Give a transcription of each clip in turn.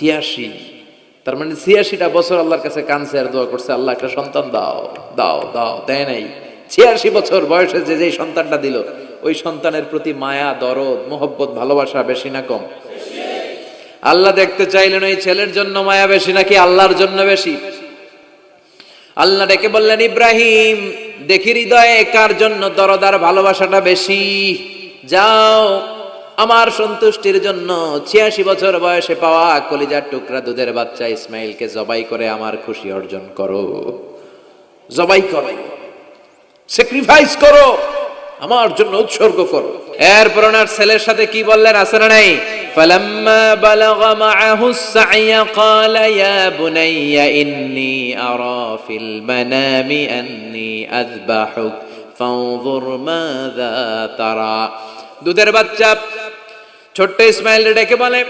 86, তার মানে 86টা বছর আল্লাহর কাছে কাঁদছে আর দোয়া করছে, আল্লাহ একটা সন্তান দাও দাও দাও, দেয় নাই। 86 বছর বয়সে যে সন্তানটা দিল, ওই সন্তানের প্রতি মায়া, দরদ, মোহব্বত, ভালোবাসা বেশি না কম? আল্লাহ দেখতে চাইলেন ওই ছেলের জন্য মায়া বেশি নাকি আল্লাহর জন্য বেশি। আল্লাহ ডেকে বললেন, ইব্রাহিম দেখি হৃদয়ে কার জন্য দরদ আর ভালোবাসাটা বেশি। যাও আমার সন্তুষ্টির জন্য 86 বছর বয়সে পাওয়া কলিজার টুকরা দুধের বাচ্চা ইসমাইলকে জবাই করে আমার খুশি অর্জন করো। জবাই করো, স্যাক্রিফাইস করো, আমার জন্য উৎসর্গ করো। এরপর ওনার ছেলের সাথে কি বললেন আছে না নাই? ফালাম্মা বালাগা মাআহু সা'য়া ক্বালা ইয়া বুনাইয়া ইন্নী আরা ফিল মানামি আন্নী আযবাহুক ফানজুর মাযা তারা। দুধের বাচ্চা ছোট্ট ইসমাইল ডেকে বলে,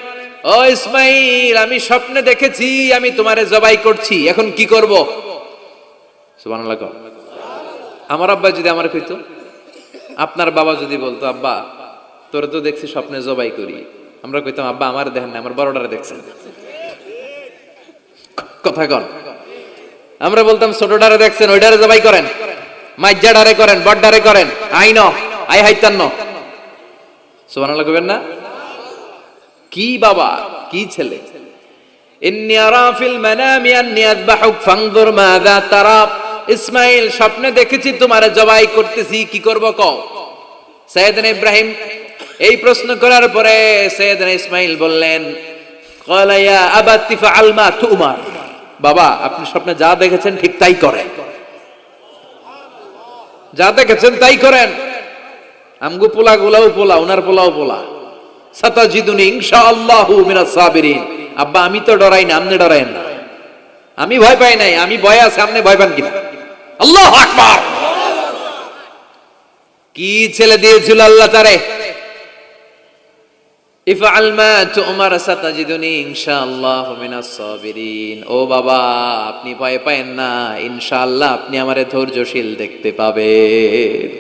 ও ইসমাইল, আমি স্বপ্নে দেখেছি আমি তোমারে জবাই করছি, এখন কি করব? সুবহানাল্লাহ। আমার আব্বা যদি আমার কইতো, আপনার বাবা যদি বলতো, আব্বা তোরে তো দেখছি স্বপ্নে জবাই করি, আমরা কইতাম, আব্বা আমার দেখেন না, আমার বড়টারে দেখছেন। কথা কন। আমরা বলতাম, ছোটটারে দেখছেন, ওইটারে জবাই করেন, মাইজ্জাডারে করেন, বড়ডারে করেন, আইন আই হাইতান্ন। সুবহানাল্লাহ কইবেন না? কি বাবা, কি ছেলে! ইন্নী আরা ফিল মানামি আন্নী আযবাহুক ফানজুর মাযা তারা। ইসমাইল স্বপ্নে দেখেছি তোমারে জবাই করতেছি, কি করব কও? সাইয়েদনা ইব্রাহিম এই প্রশ্ন করার পরে সাইয়েদনা ইসমাইল বললেন, ক্বালা ইয়া আবাতি ফাআল মা তুমার। বাবা আপনি স্বপ্নে যা দেখেছেন ঠিক তাই করেন, যা দেখেছেন তাই করেন। আমগো পোলা গুলাও পোলা, উনার পোলাও পোলা। সাতাজিদুনি ইনশাআল্লাহু মিনাস সাবিরিন। আব্বা আমি তো ডরাই না, আপনি ডরায়েন না। আমি ভয় পাই নাই, আমি ভয় আছে, আপনি ভয় পান কিনা? আল্লাহু আকবার! কি ছেলে দিয়েছিল আল্লাহ তারে! ইফআল মা তুমার সাতাজিদুনি ইনশাআল্লাহু মিনাস সাবিরিন। ও বাবা আপনি ভয় পায়েন না, ইনশাআল্লাহ আপনি আমারে ধৈর্যশীল দেখতে পাবেন।